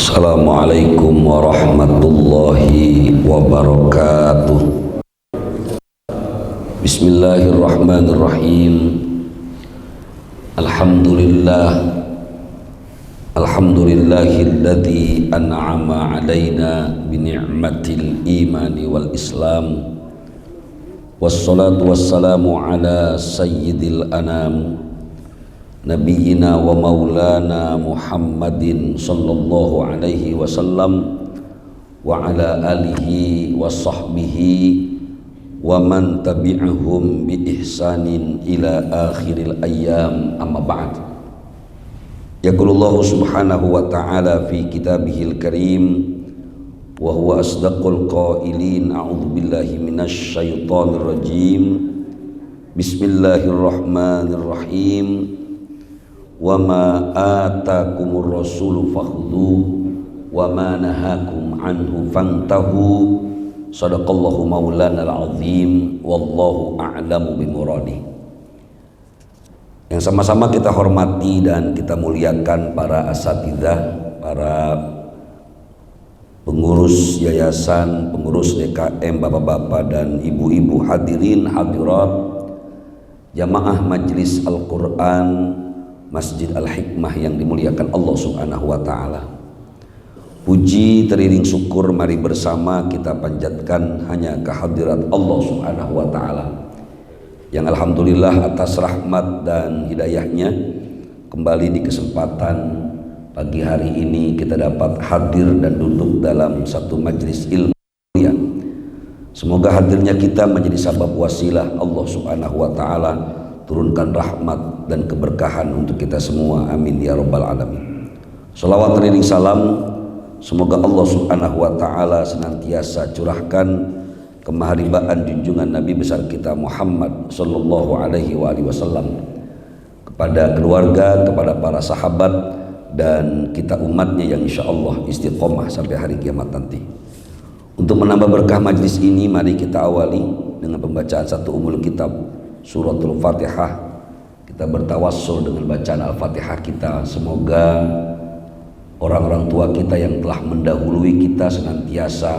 Assalamualaikum warahmatullahi wabarakatuh. Bismillahirrahmanirrahim. Alhamdulillahilladzi an'ama alaina bini'matil imani wal islam. Wassalatu wassalamu ala sayyidil anam Nabiyyina wa maulana Muhammadin sallallahu alaihi wasallam wa ala alihi wa sahbihi wa man tabi'ahum bi ihsanin ila akhiril ayyam, amma ba'd. Yaqulullahu subhanahu wa ta'ala fi kitabihil karim wa huwa asdaqul qailin, a'udzu billahi minasy syaithanir rajim. Bismillahirrahmanirrahim. Wa ma atakumur rasulu fakhudhuhu wa ma nahakum anhu fantahu. Shadaqallahu maulana al-azim, wallahu a'lamu bimuradi. Yang sama-sama kita hormati dan kita muliakan para asatidzah, para pengurus yayasan, pengurus DKM, bapak-bapak dan ibu-ibu, hadirin hadirat jamaah Majelis Al-Quran Masjid Al-Hikmah yang dimuliakan Allah subhanahu wa ta'ala. Puji teriring syukur mari bersama kita panjatkan hanya kehadirat Allah subhanahu wa ta'ala, yang alhamdulillah atas rahmat dan hidayahnya kembali di kesempatan pagi hari ini kita dapat hadir dan duduk dalam satu majlis ilmu. Semoga hadirnya kita menjadi sabab wasilah Allah subhanahu wa ta'ala turunkan rahmat dan keberkahan untuk kita semua, amin ya rabbal alamin. Salawat teriring salam semoga Allah subhanahu wa ta'ala senantiasa curahkan kemaharibaan junjungan Nabi besar kita Muhammad sallallahu alaihi wasallam kepada keluarga, kepada para sahabat dan kita umatnya yang insya Allah istiqomah sampai hari kiamat nanti. Untuk menambah berkah majlis ini, mari kita awali dengan pembacaan satu umul kitab Suratul Fatihah. Kita bertawassul dengan bacaan Al-Fatihah kita. Semoga orang-orang tua kita yang telah mendahului kita senantiasa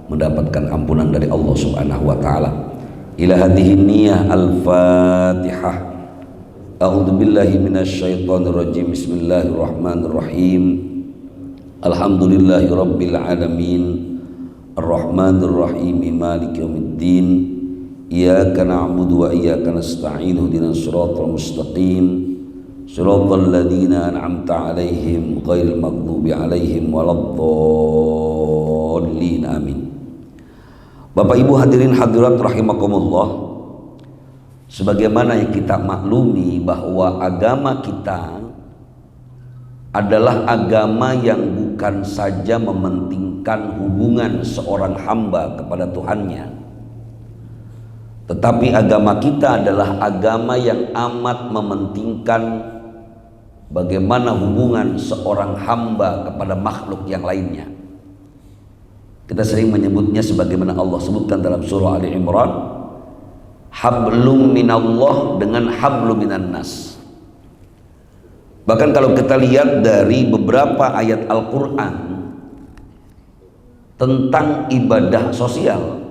mendapatkan ampunan dari Allah subhanahu wa ta'ala. Ila hadhihi niyah Al-Fatihah. A'udzu billahi minasyaitonir rajim. Bismillahirrahmanirrahim. Alhamdulillahi rabbil alamin. Ar-Rahmanir Rahim. Maliki yaumiddin. Iyyaka na'budu wa iyyaka nasta'in. Ihdinas siratal mustaqim. Siratal ladzina an'amta 'alaihim ghairil maghdubi 'alaihim waladdallin. Amin. Bapak Ibu hadirin hadirat rahimakumullah, sebagaimana yang kita maklumi bahwa agama kita adalah agama yang bukan saja mementingkan hubungan seorang hamba kepada Tuhannya, tetapi agama kita adalah agama yang amat mementingkan bagaimana hubungan seorang hamba kepada makhluk yang lainnya. Kita sering menyebutnya sebagaimana Allah sebutkan dalam surah Ali Imran, hablum minallah dengan hablum minan nas. Bahkan kalau kita lihat dari beberapa ayat Al-Quran tentang ibadah sosial,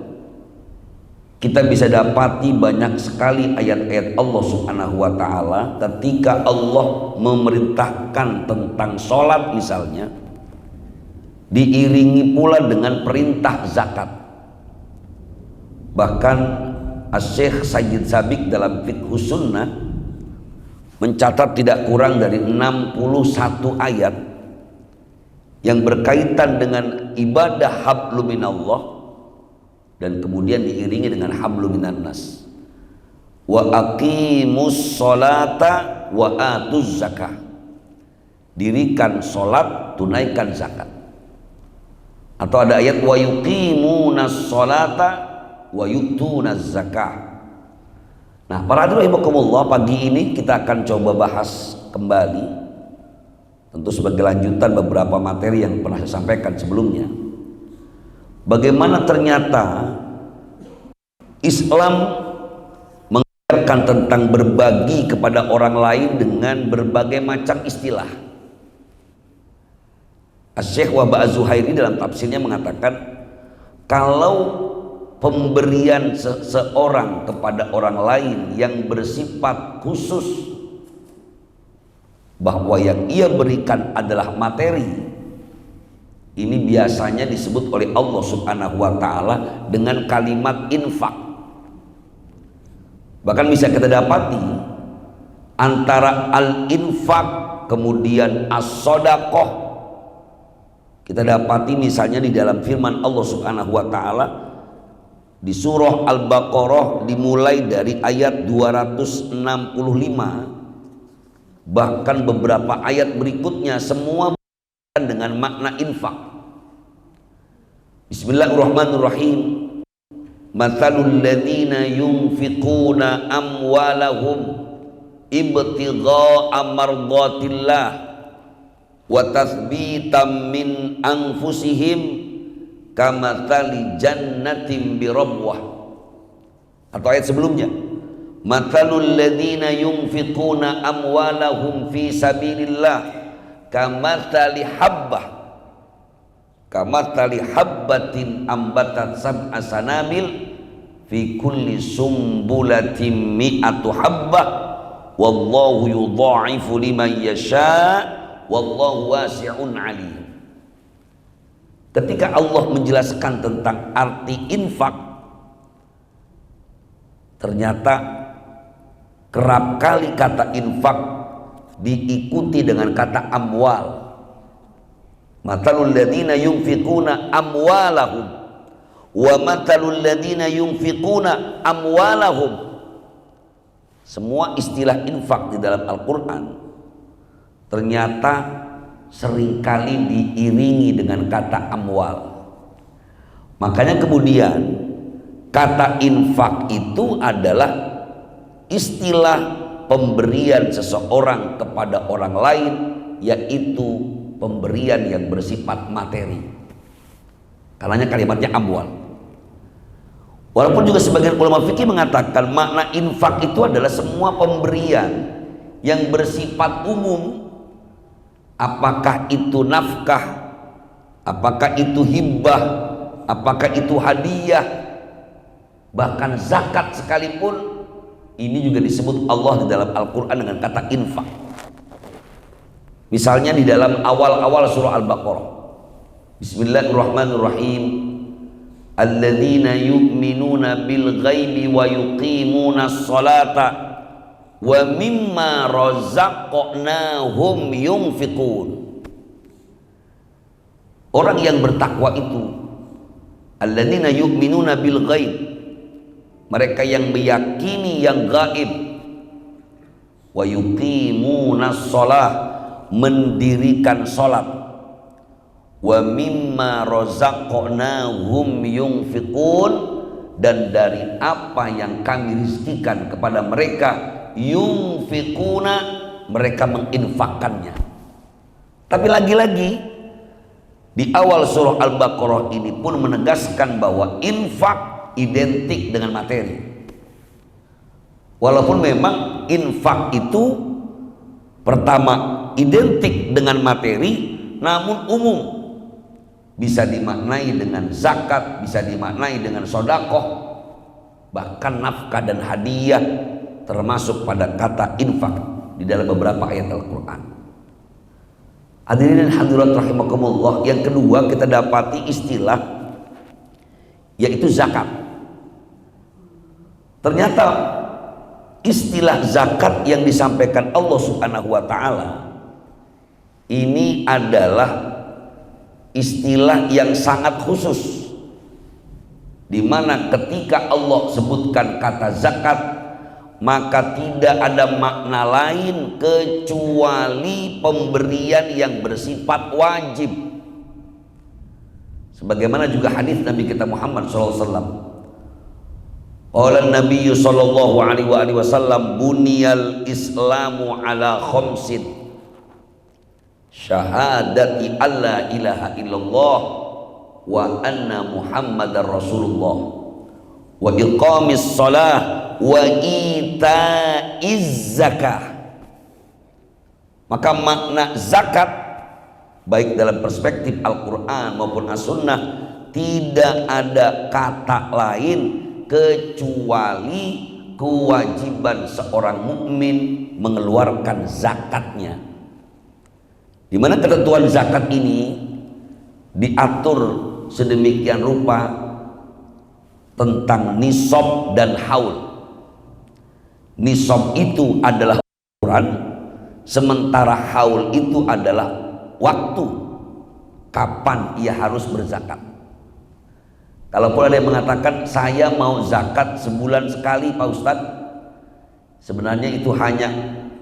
kita bisa dapati banyak sekali ayat-ayat Allah subhanahu wa ta'ala ketika Allah memerintahkan tentang sholat misalnya, diiringi pula dengan perintah zakat. Bahkan Asy-Syaikh Sayyid Sabiq dalam Fiqhus Sunnah mencatat tidak kurang dari 61 ayat yang berkaitan dengan ibadah hablum minallah dan kemudian diiringi dengan hablum minan nas. Wa aqimus sholata wa atuz zakah. Dirikan sholat, tunaikan zakat. Atau ada ayat wa yuqimunas sholata wa yu'tunaz zakah. Nah, para hadirin rahimakumullah, pagi ini kita akan coba bahas kembali, tentu sebagai lanjutan beberapa materi yang pernah saya sampaikan sebelumnya, bagaimana ternyata Islam mengajarkan tentang berbagi kepada orang lain dengan berbagai macam istilah. Asy-Syaikh Wahbah Az-Zuhairi dalam tafsirnya mengatakan, kalau pemberian seseorang kepada orang lain yang bersifat khusus, bahwa yang ia berikan adalah materi, ini biasanya disebut oleh Allah Subhanahu wa Ta'ala dengan kalimat infak. Bahkan bisa kita dapati antara al-infak kemudian as-shadaqah. Kita dapati misalnya di dalam firman Allah Subhanahu wa Ta'ala di surah Al-Baqarah dimulai dari ayat 265, bahkan beberapa ayat berikutnya semua dengan makna infak. Bismillahirrahmanirrahim. Matsalul ladzina yunfiquna amwalahum ibtigha'a mardhatillah wa tathbitan min anfusihim kamatsali jannatin birabwah. Atau ayat sebelumnya, matsalul ladzina yunfiquna amwalahum fi sabilillah kamatsali habbatin ambatat sab'a sanabil fi kulli sumbulatin mi'atu habbah wallahu yudha'ifu liman yasha' wallahu wasi'un alim. Ketika Allah menjelaskan tentang arti infak, ternyata kerap kali kata infak diikuti dengan kata amwal. Matsalul ladzina yunfiquna amwalahum wa matsalul ladzina yunfiquna amwalahum. Semua istilah infak di dalam Al-Qur'an ternyata seringkali diiringi dengan kata amwal. Makanya kemudian kata infak itu adalah istilah pemberian seseorang kepada orang lain, yaitu pemberian yang bersifat materi. Karenanya kalimatnya amwal. Walaupun juga sebagian ulama fikih mengatakan makna infak itu adalah semua pemberian yang bersifat umum. Apakah itu nafkah, apakah itu hibah, apakah itu hadiah, bahkan zakat sekalipun, ini juga disebut Allah di dalam Al-Quran dengan kata infak. Misalnya di dalam awal-awal surah Al-Baqarah, Bismillahirrahmanirrahim, alladzina yu'minuna bil ghaibi wa yuqimuna sholata wa mimma razaqnahum yunfiqun. Orang yang bertakwa itu alladzina yu'minuna bil ghaib, mereka yang meyakini yang gaib, wa yuqimuna shalah, mendirikan salat, wa mimma razaqnahum yunfiqun, dan dari apa yang kami rizkikan kepada mereka, yunfiquna, mereka menginfakkannya. Tapi lagi-lagi di awal surah Al-Baqarah ini pun menegaskan bahwa infak identik dengan materi. Walaupun memang infak itu pertama identik dengan materi, namun umum, bisa dimaknai dengan zakat, bisa dimaknai dengan sedekah, bahkan nafkah dan hadiah termasuk pada kata infak di dalam beberapa ayat Al-Quran. Hadirin dan hadirat rahimakumullah, yang kedua kita dapati istilah yaitu zakat. Ternyata istilah zakat yang disampaikan Allah Subhanahu wa Ta'ala ini adalah istilah yang sangat khusus, di mana ketika Allah sebutkan kata zakat, maka tidak ada makna lain kecuali pemberian yang bersifat wajib. Sebagaimana juga hadis Nabi kita Muhammad SAW. Qala Nabi sallallahu alaihi wasallam, buniyal islamu ala khamsin, syahadati alla ilaha illallah wa anna muhammadar rasulullah wa iqamis shalah wa itaiz zakah. Maka makna zakat baik dalam perspektif Al-Quran maupun As-Sunnah, tidak ada kata lain kecuali kewajiban seorang mukmin mengeluarkan zakatnya. Di mana ketentuan zakat ini diatur sedemikian rupa tentang nisab dan haul. Nisab itu adalah ukuran, sementara haul itu adalah waktu kapan ia harus berzakat. Kalaupun ada yang mengatakan saya mau zakat sebulan sekali Pak Ustadz, sebenarnya itu hanya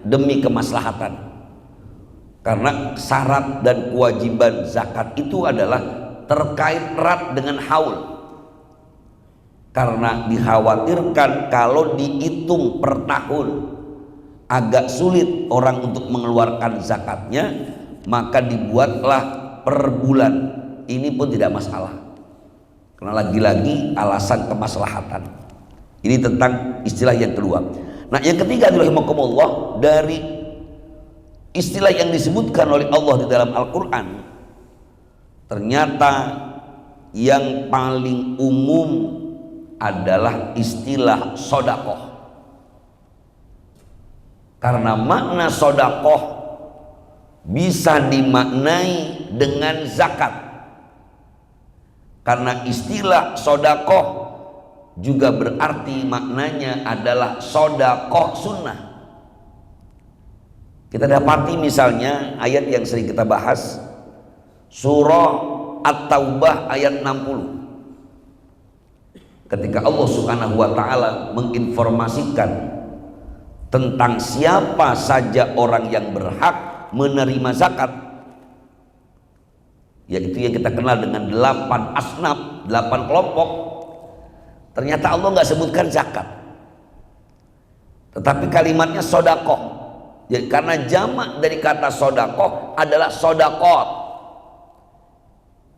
demi kemaslahatan, karena syarat dan kewajiban zakat itu adalah terkait erat dengan haul, karena dikhawatirkan kalau dihitung per tahun agak sulit orang untuk mengeluarkan zakatnya, maka dibuatlah per bulan. Ini pun tidak masalah, karena lagi-lagi alasan kemaslahatan. Ini tentang istilah yang kedua. Nah, yang ketiga rahimakumullah, dari istilah yang disebutkan oleh Allah di dalam Al-Quran, ternyata yang paling umum adalah istilah sodakoh. Karena makna sodakoh bisa dimaknai dengan zakat. Karena istilah sodakoh juga berarti maknanya adalah sodakoh sunnah. Kita dapati misalnya ayat yang sering kita bahas, surah At-Taubah ayat 60. Ketika Allah Subhanahu wa ta'ala menginformasikan tentang siapa saja orang yang berhak menerima zakat, yaitu yang kita kenal dengan 8 asnaf, 8 kelompok. Ternyata Allah nggak sebutkan zakat, tetapi kalimatnya sodakoh. Jadi karena jamak dari kata sodakoh adalah sodakot.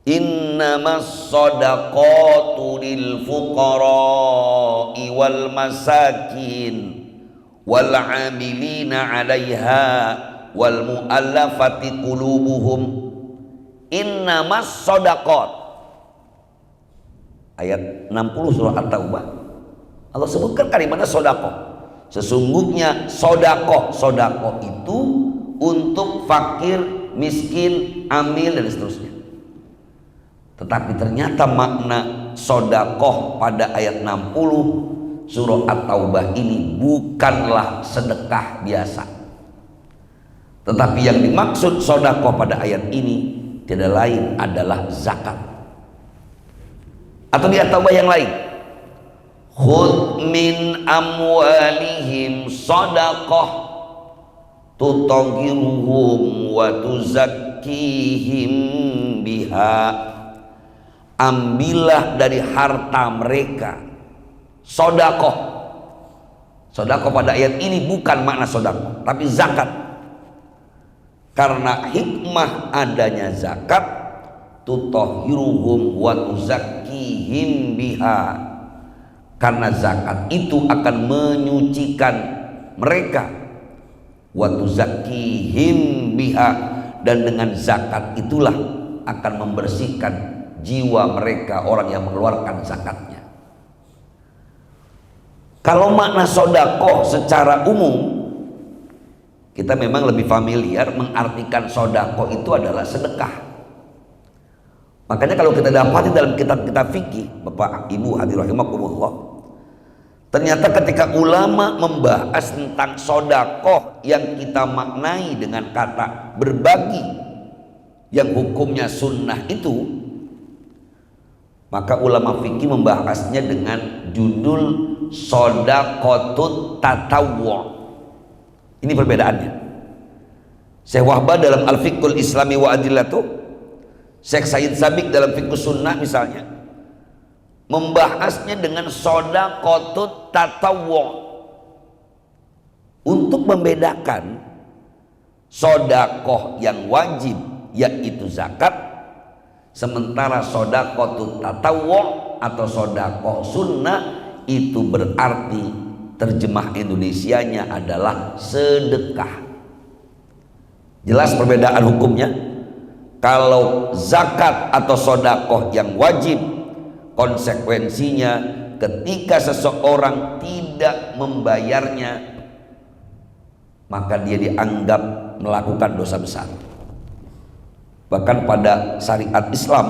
Innamas sadaqatu lil fuqara'i wal masakin wal 'amilina 'alaiha wal mu'allafati qulubuhum. Innamas sadaqat, ayat 60 surah At-Taubah, Allah sebutkan kalimatnya sedekah. Sesungguhnya sedekah itu untuk fakir, miskin, amil dan seterusnya. Tetapi ternyata makna sedekah pada ayat 60 surah At-Taubah ini bukanlah sedekah biasa, tetapi yang dimaksud sedekah pada ayat ini tidak lain adalah zakat. Atau di At-Taubah yang lain, khudh min amwalihim sadaqah tutahhiruhum wa tuzakkihim biha. Ambillah dari harta mereka sedekah. Sedekah pada ayat ini bukan makna sedekah, tapi zakat. Karena hikmah adanya zakat, tutahhiruhum wa tuzakkihim biha. Karena zakat itu akan menyucikan mereka, wa tuzakkihim biha, dan dengan zakat itulah akan membersihkan jiwa mereka, orang yang mengeluarkan zakatnya. Kalau makna sedekah secara umum, kita memang lebih familiar mengartikan sedekah itu adalah sedekah. Makanya kalau kita dapati dalam kitab-kitab fikih, Bapak Ibu hadirin rahimakumullah, ternyata ketika ulama membahas tentang sedekah yang kita maknai dengan kata berbagi, yang hukumnya sunnah itu, maka ulama fikih membahasnya dengan judul shadaqatut tatawwu'. Ini perbedaannya. Syekh Wahbah dalam Al-Fiqhul Islami wa Adillatuh, Syekh Said Sabiq dalam Fiqh Sunnah misalnya membahasnya dengan shadaqatut tatawwu', untuk membedakan sedekah yang wajib yaitu zakat, sementara shadaqatut tatawwu' atau sedekah sunnah itu berarti terjemah Indonesianya adalah sedekah. Jelas perbedaan hukumnya. Kalau zakat atau sodakoh yang wajib, konsekuensinya ketika seseorang tidak membayarnya, maka dia dianggap melakukan dosa besar. Bahkan pada syariat Islam,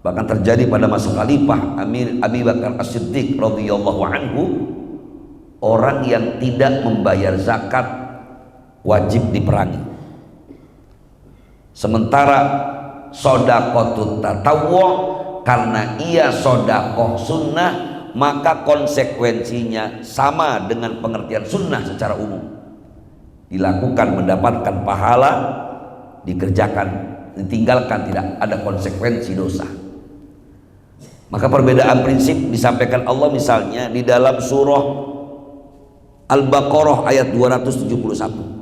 bahkan terjadi pada masa Khalifah Amir Abi Bakar As-Siddiq radhiyallahu anhu, orang yang tidak membayar zakat wajib diperangi. Sementara sodaqotut tatawwu, karena ia sodakoh sunnah, maka konsekuensinya sama dengan pengertian sunnah secara umum. Dilakukan mendapatkan pahala, dikerjakan ditinggalkan tidak ada konsekuensi dosa. Maka perbedaan prinsip disampaikan Allah misalnya di dalam surah Al-Baqarah ayat 271.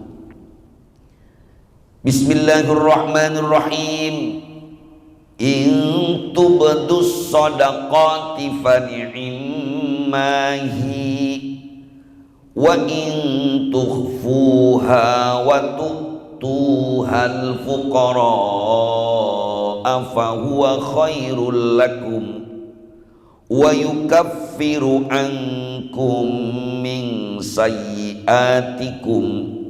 Bismillahirrahmanirrahim. In tubdus sadaqati fa ni'mahi wa in tukhfuha wa tu'tuhal fuqara fa huwa khairul lakum wa yukaffiru ankum min sayyiatikum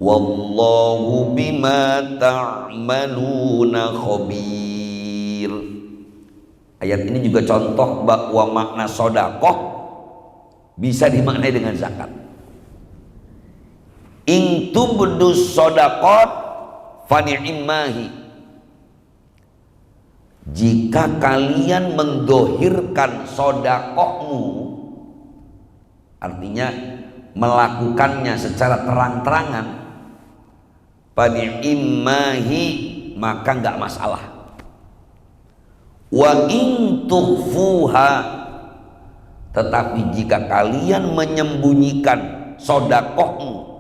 wallahu bima ta'maluna khabir. Ayat ini juga contoh bahwa makna sodakoh bisa dimaknai dengan zakat. In tubdus sodaqat fa ni'mahi. Jika kalian mendohirkan sodakohmu, artinya melakukannya secara terang-terangan, fa ni'mahi, maka nggak masalah. Wa in tukhfuha, tetapi jika kalian menyembunyikan sodakohmu,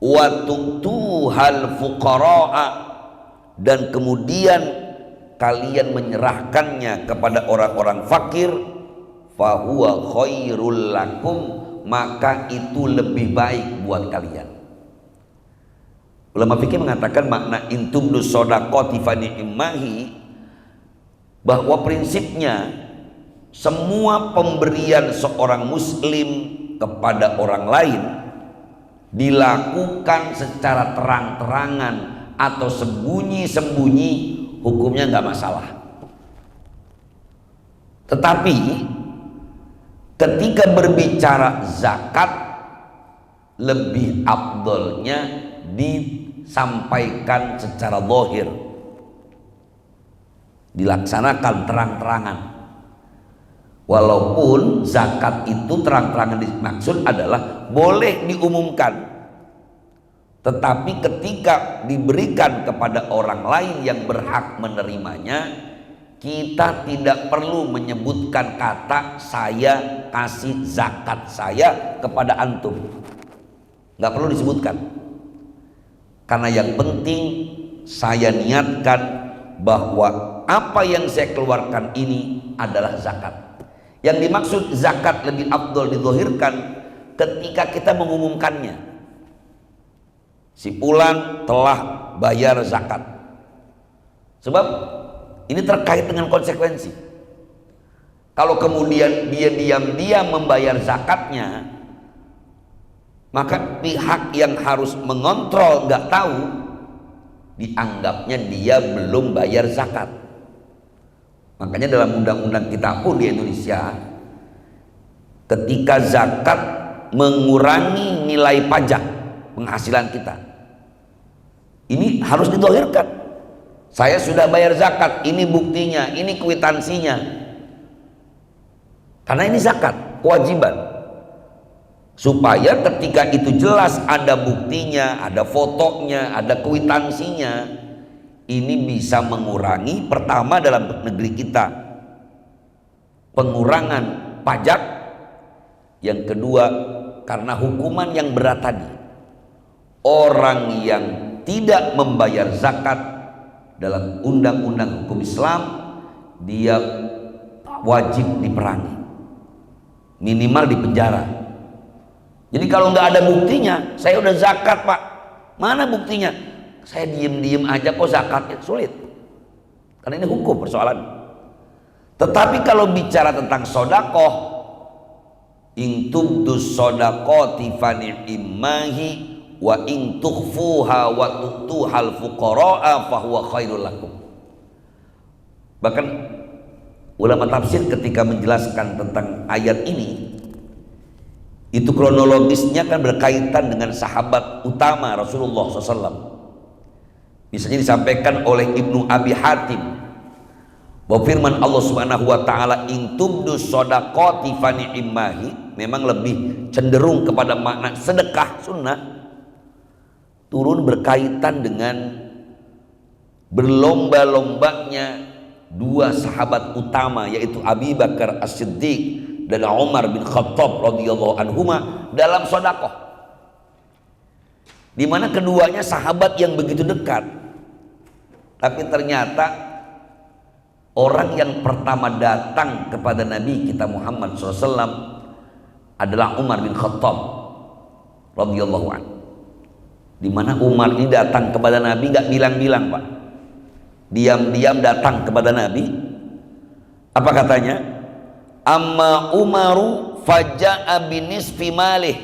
wa tu'tuhal fuqara'a, dan kemudian kalian menyerahkannya kepada orang-orang fakir, fa huwa khairul lakum, maka itu lebih baik buat kalian. Ulama fikih mengatakan makna intubdus shadaqati fa ni'mahi, bahwa prinsipnya semua pemberian seorang muslim kepada orang lain dilakukan secara terang-terangan atau sembunyi-sembunyi, hukumnya nggak masalah. Tetapi ketika berbicara zakat, lebih afdolnya disampaikan secara zahir, dilaksanakan terang-terangan. Walaupun zakat itu terang-terangan dimaksud adalah boleh diumumkan, tetapi ketika diberikan kepada orang lain yang berhak menerimanya, kita tidak perlu menyebutkan kata saya kasih zakat saya kepada antum, nggak perlu disebutkan, karena yang penting saya niatkan bahwa apa yang saya keluarkan ini adalah zakat. Yang dimaksud zakat lebih afdol dizahirkan ketika kita mengumumkannya. Si fulan telah bayar zakat. Sebab ini terkait dengan konsekuensi. Kalau kemudian dia diam-diam membayar zakatnya, maka pihak yang harus mengontrol nggak tahu, dianggapnya dia belum bayar zakat. Makanya dalam undang-undang kita pun di Indonesia, ketika zakat mengurangi nilai pajak penghasilan kita, ini harus dizahirkan. Saya sudah bayar zakat, ini buktinya, ini kwitansinya. Karena ini zakat, kewajiban. Supaya ketika itu jelas ada buktinya, ada fotonya, ada kwitansinya, ini bisa mengurangi, pertama dalam negeri kita pengurangan pajak, yang kedua karena hukuman yang berat tadi. Orang yang tidak membayar zakat dalam undang-undang hukum Islam, dia wajib diperangi, minimal dipenjara. Jadi kalau nggak ada buktinya, saya udah zakat pak, mana buktinya? saya diem-diem aja kok zakatnya, sulit. Karena ini hukum persoalan. Tetapi kalau bicara tentang sodakoh, in tubdus sodakoti fani'imahi wa in tukhfuha wa tu'tuhal fuqara'a fahuwa khairul lakum. Bahkan ulama tafsir ketika menjelaskan tentang ayat ini, itu kronologisnya kan berkaitan dengan sahabat utama Rasulullah SAW. Misalnya disampaikan oleh Ibnu Abi Hatim bahwa firman Allah Subhanahu wa taala in tubdus shadaqati fa ni'mahi memang lebih cenderung kepada makna sedekah sunnah, turun berkaitan dengan berlomba-lombanya dua sahabat utama, yaitu Abi Bakar As-Siddiq dan Umar bin Khattab radhiyallahu anhuma dalam sedekah, di mana keduanya sahabat yang begitu dekat. Tapi ternyata orang yang pertama datang kepada Nabi kita Muhammad SAW adalah Umar bin Khattab radhiyallahu anhu. Di mana Umar ini datang kepada Nabi nggak bilang-bilang, Pak, diam-diam datang kepada Nabi. Apa katanya? Amma Umaru faja'a binisfi malih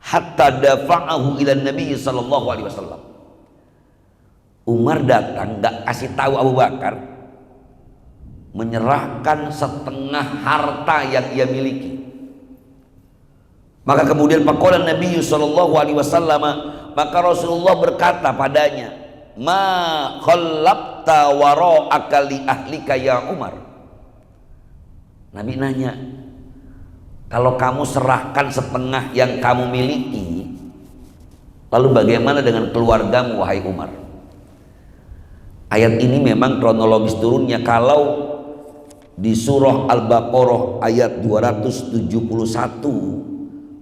hatta dafa'ahu ila Nabi sallallahu alaihi wasallam. Umar datang nggak kasih tahu Abu Bakar, menyerahkan setengah harta yang ia miliki. Maka kemudian faqala Nabi sallallahu alaihi wasallam, maka Rasulullah berkata padanya, ma khallabta wara'aka li ahlika ya Umar. Nabi nanya, kalau kamu serahkan setengah yang kamu miliki, lalu bagaimana dengan keluargamu wahai Umar? Ayat ini memang kronologis turunnya, kalau di surah Al-Baqarah ayat 271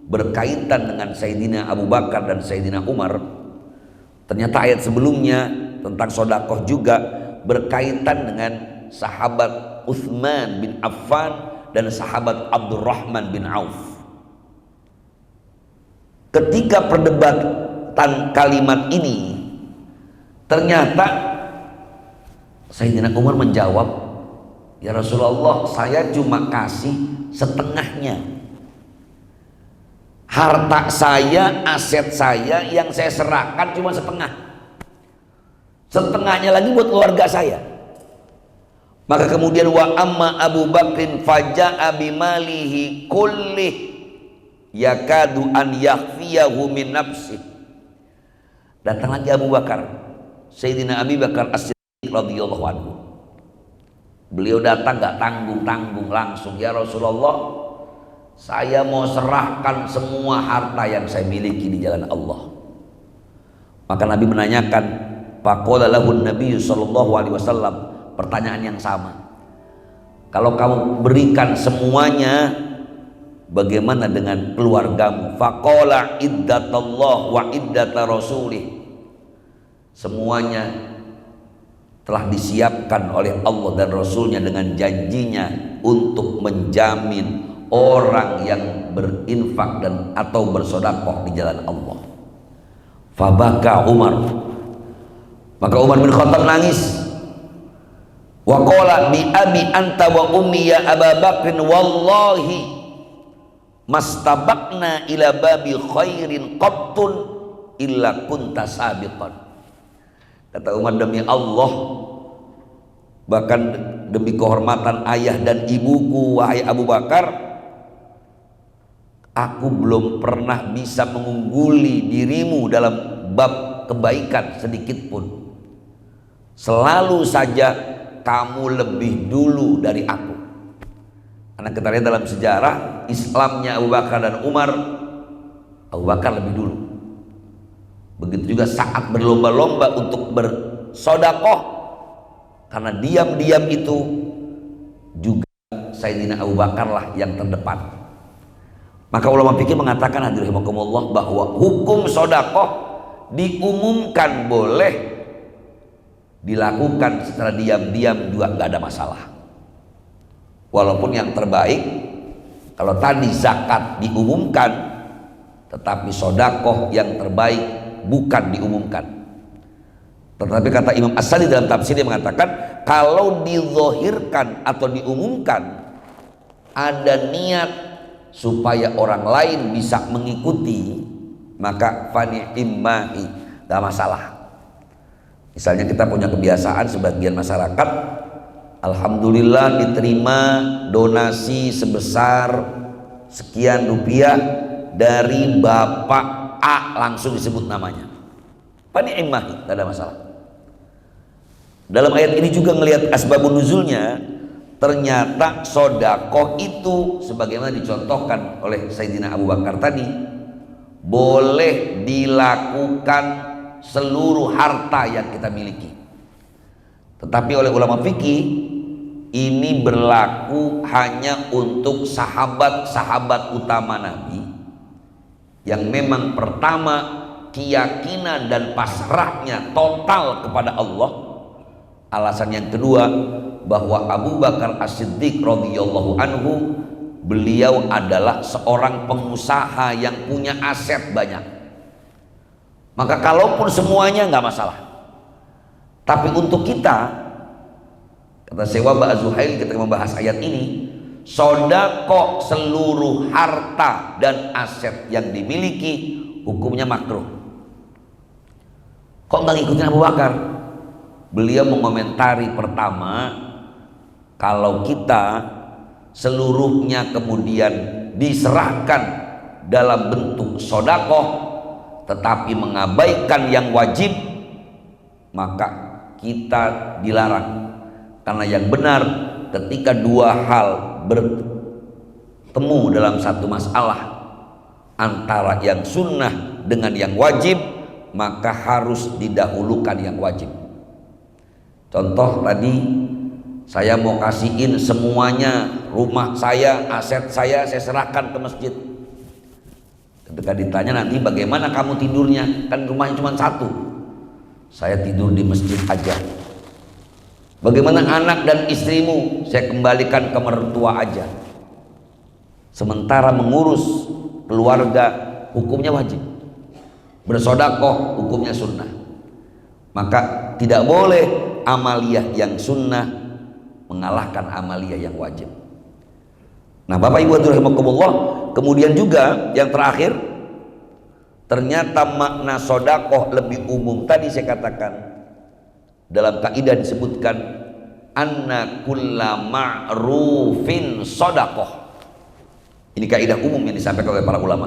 berkaitan dengan Sayyidina Abu Bakar dan Sayyidina Umar, ternyata ayat sebelumnya tentang sodakoh juga berkaitan dengan sahabat Utsman bin Affan dan sahabat Abdurrahman bin Auf. Ketika perdebatan kalimat ini, ternyata Sayyidina Umar menjawab, ya Rasulullah, saya cuma kasih setengahnya. Harta saya, aset saya yang saya serahkan cuma setengah. Setengahnya lagi buat keluarga saya. Maka kemudian wa amma Abu Bakrin faja'a bimalihi kullih yakadu an yakhfiyahu min nafsih. Datang lagi Abu Bakar, Sayyidina Abi Bakar As-Siddiq radhiyallahu anhu. Beliau datang nggak tanggung-tanggung, langsung, ya Rasulullah, saya mau serahkan semua harta yang saya miliki di jalan Allah. Maka Nabi menanyakan, faqala lahu Nabi sallallahu alaihi wasallam, pertanyaan yang sama, kalau kamu berikan semuanya, bagaimana dengan keluargamu? Faqala iddatallah wa iddata rasulih, semuanya telah disiapkan oleh Allah dan Rasulnya dengan janjinya untuk menjamin orang yang berinfak dan atau bersedekah di jalan Allah. Fabaka Umar, maka Umar bin Khattab nangis. Wa qala bi abi anta wa ummi ya Aba Bakrin wallahi mastabaqna ila babi khairin qattun illa kunta sabiqan. Kata Umar, demi Allah, bahkan demi kehormatan ayah dan ibuku wahai Abu Bakar, aku belum pernah bisa mengungguli dirimu dalam bab kebaikan sedikit pun. Selalu saja kamu lebih dulu dari aku. Karena kita lihat dalam sejarah Islamnya Abu Bakar dan Umar, Abu Bakar lebih dulu. Begitu juga saat berlomba-lomba untuk bersodakoh, karena diam-diam itu juga Sayyidina Abu Bakar lah yang terdepan. Maka ulama fikih mengatakan, hadirin rahimakumullah, bahwa hukum sodakoh diumumkan boleh dilakukan secara diam-diam juga nggak ada masalah. Walaupun yang terbaik kalau tadi zakat diumumkan, tetapi sodakoh yang terbaik bukan diumumkan. Tetapi kata Imam As-Sadi dalam tafsir dia mengatakan kalau dizahirkan atau diumumkan ada niat supaya orang lain bisa mengikuti, maka fani'immahi, gak masalah. Misalnya kita punya kebiasaan sebagian masyarakat, alhamdulillah diterima donasi sebesar sekian rupiah dari Bapak A, langsung disebut namanya, fani'immahi, gak ada masalah. Dalam ayat ini juga ngelihat asbabun nuzulnya, ternyata sodakoh itu sebagaimana dicontohkan oleh Sayyidina Abu Bakar tadi, boleh dilakukan seluruh harta yang kita miliki. Tetapi oleh ulama fikih ini berlaku hanya untuk sahabat-sahabat utama Nabi yang memang pertama keyakinan dan pasrahnya total kepada Allah. Alasan yang kedua, bahwa Abu Bakar As-Siddiq radhiyallahu anhu, beliau adalah seorang pengusaha yang punya aset banyak. Maka kalaupun semuanya nggak masalah. Tapi untuk kita, kata Syekh Wahbah Az-Zuhaili ketika membahas ayat ini, sedekah seluruh harta dan aset yang dimiliki hukumnya makruh. Kok nggak ngikutin Abu Bakar? Beliau mengomentari pertama, kalau kita seluruhnya kemudian diserahkan dalam bentuk sodakoh tetapi mengabaikan yang wajib, maka kita dilarang. Karena yang benar ketika dua hal bertemu dalam satu masalah, antara yang sunnah dengan yang wajib, maka harus didahulukan yang wajib. Contoh tadi, saya mau kasihin semuanya, rumah saya, aset saya serahkan ke masjid. Ketika ditanya nanti bagaimana kamu tidurnya, kan rumahnya cuma satu, saya tidur di masjid aja. Bagaimana anak dan istrimu, saya kembalikan ke mertua aja. Sementara mengurus keluarga hukumnya wajib, bersodakoh hukumnya sunnah. Maka tidak boleh amaliyah yang sunnah mengalahkan amaliyah yang wajib. Nah, Bapak Ibu rahimakumullah, kemudian juga yang terakhir, ternyata makna sodakoh lebih umum. Tadi saya katakan dalam kaidah disebutkan anna kulla ma'rufin sodakoh. Ini kaidah umum yang disampaikan oleh para ulama.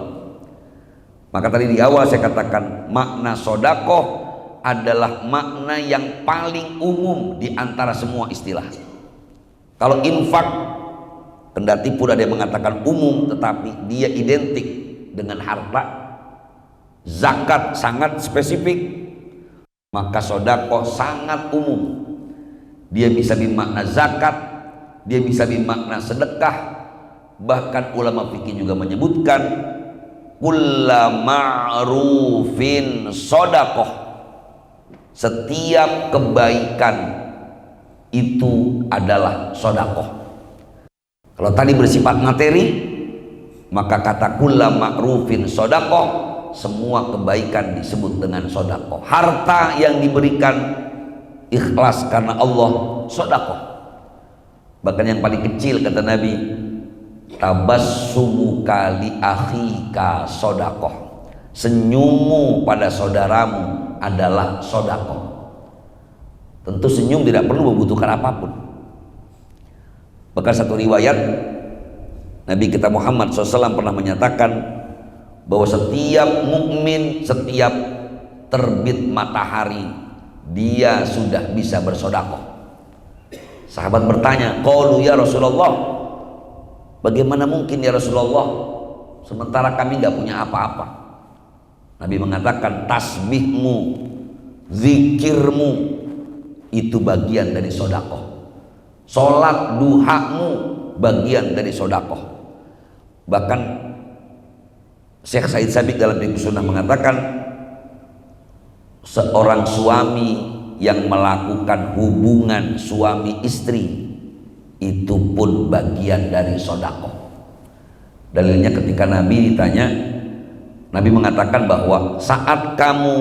Maka tadi di awal saya katakan makna sodakoh adalah makna yang paling umum di antara semua istilah. Kalau infak, kendati pun ada yang mengatakan umum, tetapi dia identik dengan harta. Zakat sangat spesifik, maka sodakoh sangat umum. Dia bisa bermakna zakat, dia bisa bermakna sedekah. Bahkan ulama fikih juga menyebutkan kulla ma'rufin sodakoh, setiap kebaikan itu adalah sodakoh. Kalau tadi bersifat materi, maka kata kulla ma'rufin sodakoh, semua kebaikan disebut dengan sodakoh. Harta yang diberikan ikhlas karena Allah, sodakoh. Bahkan yang paling kecil kata Nabi, tabassumuka li akhika sodakoh, senyummu pada saudaramu adalah sodakoh. Tentu senyum tidak perlu membutuhkan apapun. Bahkan satu riwayat Nabi kita Muhammad SAW pernah menyatakan bahwa setiap mukmin setiap terbit matahari dia sudah bisa bersodakoh. Sahabat bertanya, qalu ya Rasulullah, bagaimana mungkin ya Rasulullah, sementara kami nggak punya apa-apa? Nabi mengatakan tasbihmu, zikirmu itu bagian dari sodakoh. Sholat duhamu bagian dari sodakoh. Bahkan Syekh Said Sabiq dalam Fiqh Sunnah mengatakan seorang suami yang melakukan hubungan suami istri itu pun bagian dari sodakoh. Dalilnya ketika Nabi ditanya, Nabi mengatakan bahwa saat kamu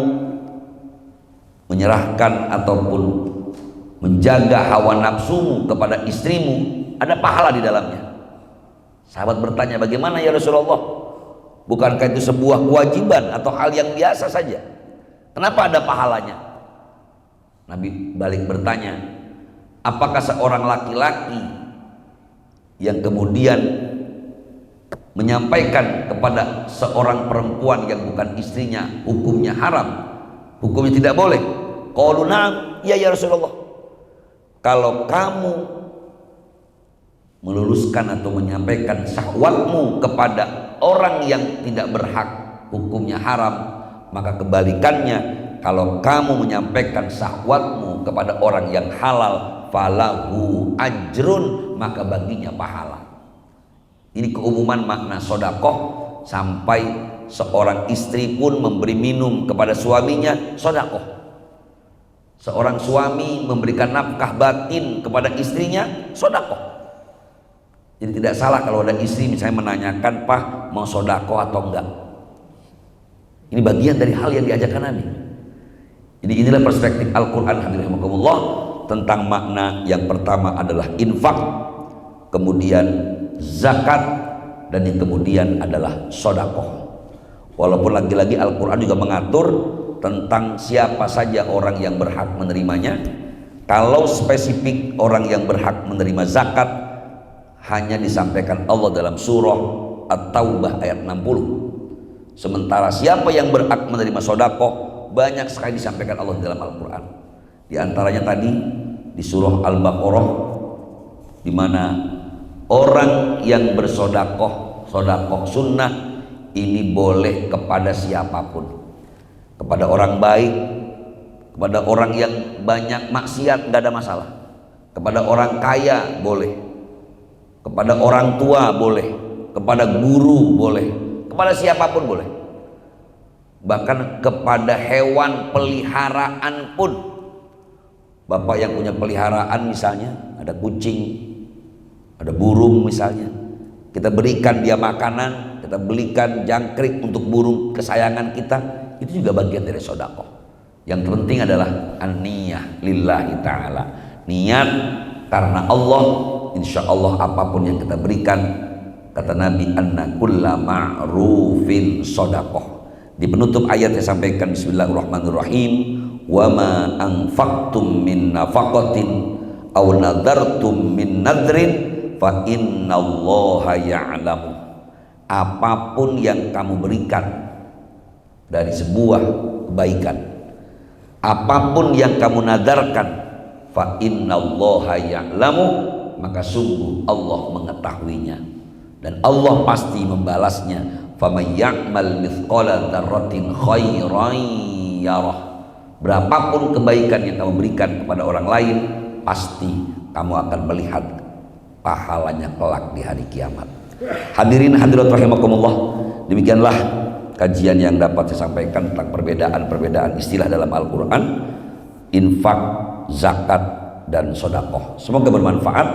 menyerahkan ataupun menjaga hawa nafsumu kepada istrimu, ada pahala di dalamnya. Sahabat bertanya, bagaimana ya Rasulullah? Bukankah itu sebuah kewajiban atau hal yang biasa saja? Kenapa ada pahalanya? Nabi balik bertanya, apakah seorang laki-laki yang kemudian menyampaikan kepada seorang perempuan yang bukan istrinya hukumnya haram, hukumnya tidak boleh? Qalu na'am, ya Rasulullah. Kalau kamu meluruskan atau menyampaikan syahwatmu kepada orang yang tidak berhak, hukumnya haram. Maka kebalikannya, kalau kamu menyampaikan syahwatmu kepada orang yang halal, falahu ajrun, maka baginya pahala. Ini keumuman makna sodakoh, sampai seorang istri pun memberi minum kepada suaminya, sodakoh. Seorang suami memberikan nafkah batin kepada istrinya, sodakoh. Jadi tidak salah kalau ada istri misalnya menanyakan, Pak mau sodakoh atau enggak. Ini bagian dari hal yang diajarkan Nabi. Jadi inilah perspektif Al-Quran hadirinkumullah tentang makna yang pertama adalah infak, kemudian zakat, dan yang kemudian adalah sodakoh. Walaupun lagi-lagi Al-Quran juga mengatur tentang siapa saja orang yang berhak menerimanya. Kalau spesifik orang yang berhak menerima zakat hanya disampaikan Allah dalam surah At-Taubah ayat 60. Sementara siapa yang berhak menerima sodakoh banyak sekali disampaikan Allah dalam Al-Quran. Di antaranya tadi di surah Al-Baqarah, di mana orang yang bersodakoh, sodakoh sunnah ini boleh kepada siapapun. Kepada orang baik, kepada orang yang banyak maksiat nggak ada masalah, kepada orang kaya boleh, kepada orang tua boleh, kepada guru boleh, kepada siapapun boleh, bahkan kepada hewan peliharaan pun. Bapak yang punya peliharaan misalnya ada kucing, ada burung misalnya, kita berikan dia makanan, kita belikan jangkrik untuk burung kesayangan kita, itu juga bagian dari sodakoh. Yang terpenting adalah an-niyah lillahi ta'ala, niat karena Allah. Insya Allah apapun yang kita berikan, kata Nabi, anna kulla ma'rufin sodakoh. Di penutup ayat saya sampaikan bismillahirrahmanirrahim, wa ma anfaqtum min nafaqatin aw nadartum min nadrin fa innallaha ya'lamu. Apapun yang kamu berikan dari sebuah kebaikan, apapun yang kamu nadarkan, fa innallaha ya'lamu, maka sungguh Allah mengetahuinya dan Allah pasti membalasnya. Faman ya'mal mithqala dzarratin khairan yarah. Berapapun kebaikan yang kamu berikan kepada orang lain, pasti kamu akan melihat pahalanya kelak di hari kiamat. Hadirin hadirat rahimakumullah, demikianlah kajian yang dapat saya sampaikan tentang perbedaan-perbedaan istilah dalam Al-Quran, infak, zakat, dan sodakoh. Semoga bermanfaat,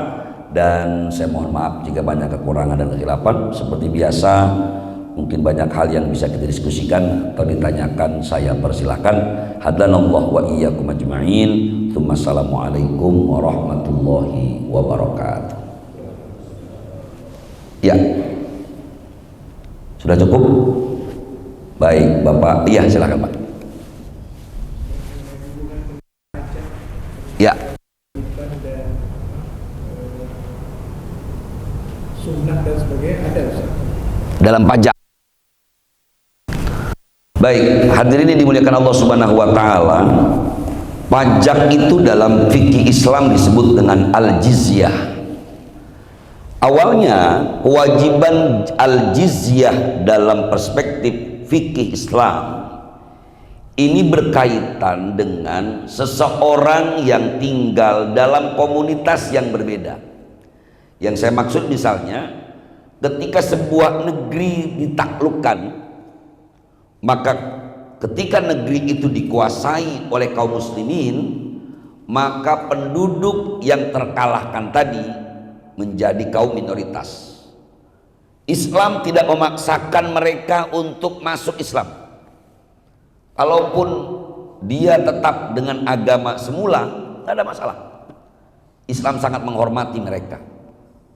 dan saya mohon maaf jika banyak kekurangan dan kekhilapan. Seperti biasa, mungkin banyak hal yang bisa kita diskusikan atau ditanyakan, saya persilahkan. Hadanallahu wa iyyakum ajma'in. Assalamualaikum warahmatullahi wabarakatuh. Ya, sudah cukup? Baik Bapak, iya silakan Pak. Ya. Sunnah dan sebagainya ada dalam pajak. Baik, hadirin yang dimuliakan Allah Subhanahu wa taala, pajak itu dalam fikih Islam disebut dengan al-jizyah. Awalnya kewajiban al-jizyah dalam perspektif fikih Islam ini berkaitan dengan seseorang yang tinggal dalam komunitas yang berbeda. Yang saya maksud misalnya ketika sebuah negeri ditaklukkan, maka ketika negeri itu dikuasai oleh kaum muslimin, maka penduduk yang terkalahkan tadi menjadi kaum minoritas. Islam tidak memaksakan mereka untuk masuk Islam. Kalaupun dia tetap dengan agama semula, tidak ada masalah. Islam sangat menghormati mereka.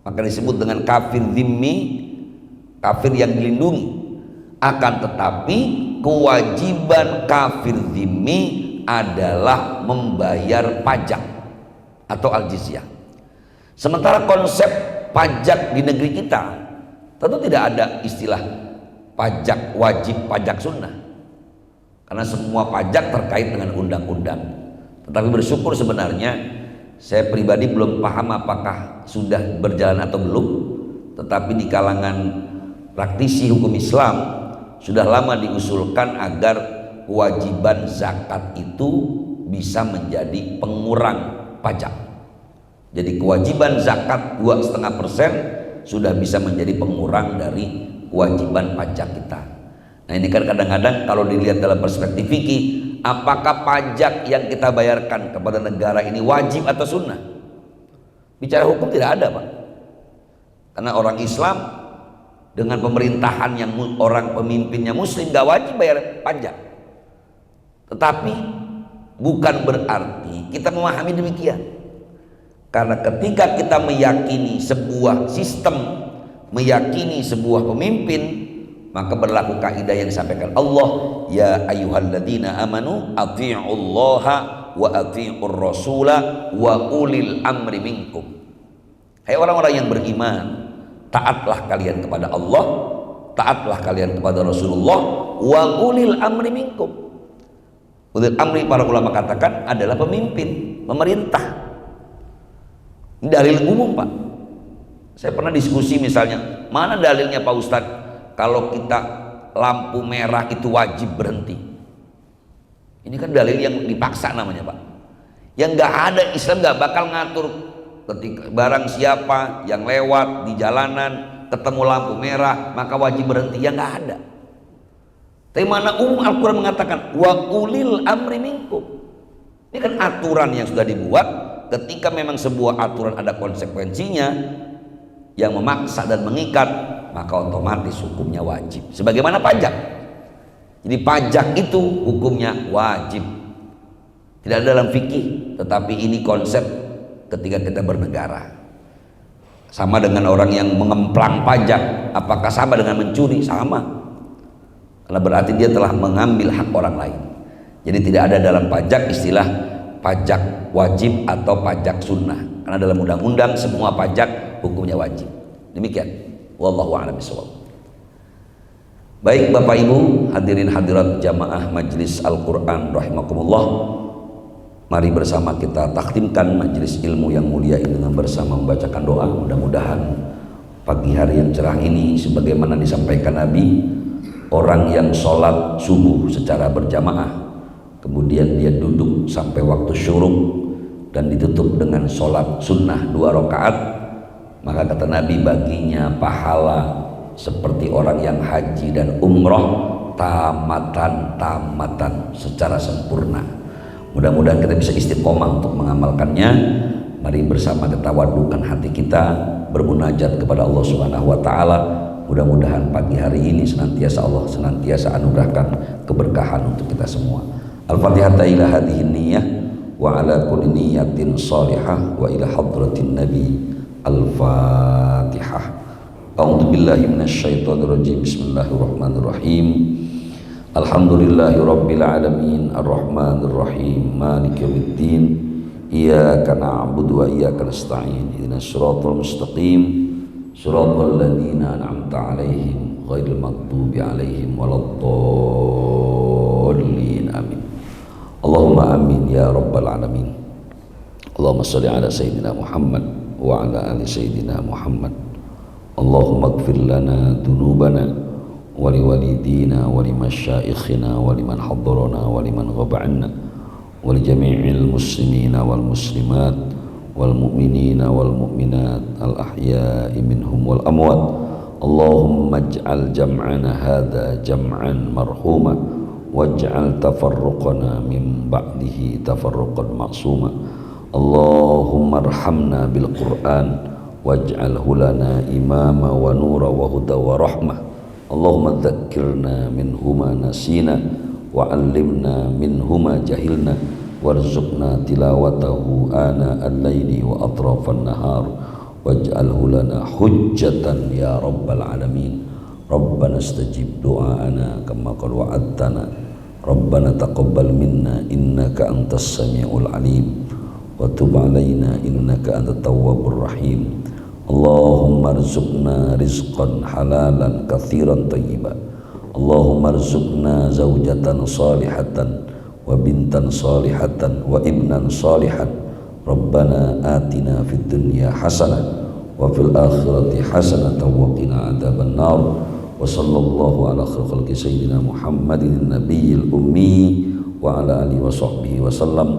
Maka disebut dengan kafir zimmi, kafir yang dilindungi. Akan tetapi kewajiban kafir zimmi adalah membayar pajak atau al-jizyah. Sementara konsep pajak di negeri kita tentu tidak ada istilah pajak wajib, pajak sunnah, karena semua pajak terkait dengan undang-undang. Tetapi bersyukur sebenarnya, saya pribadi belum paham apakah sudah berjalan atau belum, tetapi di kalangan praktisi hukum Islam sudah lama diusulkan agar kewajiban zakat itu bisa menjadi pengurang pajak. Jadi kewajiban zakat 2,5% sudah bisa menjadi pengurang dari kewajiban pajak kita. Nah ini kan kadang-kadang kalau dilihat dalam perspektif fikih, apakah pajak yang kita bayarkan kepada negara ini wajib atau sunnah? Bicara hukum tidak ada, Pak. Karena orang Islam dengan pemerintahan yang orang pemimpinnya muslim gak wajib bayar pajak. Tetapi bukan berarti kita memahami demikian. Karena ketika kita meyakini sebuah sistem, meyakini sebuah pemimpin, maka berlaku kaidah yang disampaikan Allah, ya ayyuhalladzina amanu athi'ullaha wa athi'ur rasula wa ulil amri minkum. Hai orang-orang yang beriman, taatlah kalian kepada Allah, taatlah kalian kepada Rasulullah, wa ulil amri minkum. Ulil amri para ulama katakan adalah pemimpin, pemerintah. Ini dalil umum, Pak. Saya pernah diskusi misalnya, mana dalilnya Pak Ustadz kalau kita lampu merah itu wajib berhenti? Ini kan dalil yang dipaksa namanya, Pak. Yang nggak ada, Islam nggak bakal ngatur ketika barang siapa yang lewat di jalanan ketemu lampu merah maka wajib berhenti, ya nggak ada. Tapi mana umum Al-Quran mengatakan wa ulil amri minkum. Ini kan aturan yang sudah dibuat. Ketika memang sebuah aturan ada konsekuensinya yang memaksa dan mengikat, maka otomatis hukumnya wajib. Sebagaimana pajak. Jadi pajak itu hukumnya wajib. Tidak ada dalam fikih, tetapi ini konsep ketika kita bernegara. Sama dengan orang yang mengemplang pajak, apakah sama dengan mencuri? Sama. Karena berarti dia telah mengambil hak orang lain. Jadi tidak ada dalam pajak istilah pajak wajib atau pajak sunnah, karena dalam undang-undang semua pajak hukumnya wajib. Demikian, wallahu a'lam bishawab. Baik Bapak Ibu hadirin hadirat jamaah Majelis Al-Quran rahimakumullah, mari bersama kita takhtimkan majelis ilmu yang mulia ini dengan bersama membacakan doa. Mudah-mudahan pagi hari yang cerah ini sebagaimana disampaikan Nabi, orang yang sholat subuh secara berjamaah kemudian dia duduk sampai waktu syuruk dan ditutup dengan sholat sunnah 2 rakaat, maka kata Nabi baginya pahala seperti orang yang haji dan umroh tamatan secara sempurna. Mudah-mudahan kita bisa istiqomah untuk mengamalkannya. Mari bersama kita wadukan hati kita, bermunajat kepada Allah Subhanahu wa taala. Mudah-mudahan pagi hari ini senantiasa Allah anugerahkan keberkahan untuk kita semua. Al-Fatihah ila hadhihi niyyah wa ala kulli niyyatin salihah wa ila hadratin nabi. Al-Fatihah. A'udzu billahi minasyaitonir rajim. Bismillahirrahmanirrahim. Alhamdulillahi rabbil alamin arrahmanir rahim maliki yaumiddin iyyaka na'budu wa iyyaka nasta'in ihdinas siratal mustaqim siratal ladzina an'amta 'alaihim ghairil maghdubi 'alaihim waladdallin amin. Allahumma amin ya rabbal alamin. Allahumma shalli ala sayyidina Muhammad wa ala ali sayyidina Muhammad. Allahumma ighfir lana dzunubana wa liwalidina wa limasyaikhina wa liman haddarana wa liman ghaba 'anna wa li jami'il muslimina wal muslimat wal mu'minina wal mu'minat al ahya'i minhum wal amwat. Allahumma ij'al jam'ana hadza jam'an marhuma waj'al tafarruqana min ba'dihi tafarruqan ma'suma. Allahumma arhamna bil Qur'an waj'alhu lana imama wa nura wa huda wa rahmah. Allahumma dzakkirna minhuma nasina wa 'allimna minhuma jahilna warzuqna tilawatahu ana al-laili wa atrafan nahar waj'alhu lana hujjatan ya rabbal alamin. Rabbana istajib du'ana kama qad wa'adtana. Rabbana taqabbal minna innaka antas samiul alim wa tub alaina innaka antat tawwabur rahim. Allahumma arzuqna rizqan halalan katsiran thayyiban. Allahumma arzuqna zaujatan salihatan wa bintan salihatan wa ibnan salihan. Rabbana atina fid dunya hasanah wa fil akhirati hasanah wa qina adzaban nar. Wa sallallahu ala khalqi sayyidina Muhammadin nabiyil ummi wa ala alihi wa sahbihi wa sallam.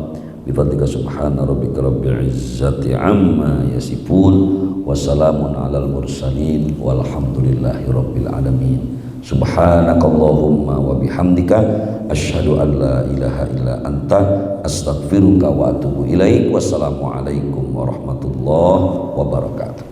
Bifadlika subhana rabbika rabbil izzati amma yasifun wa salamun alal mursalin walhamdulillahi rabbil alamin. Subhanakallahumma wa bihamdika asyhadu an la ilaha illa anta astaghfiruka wa atubu ilaik. Wassalamualaikum warahmatullahi wabarakatuh.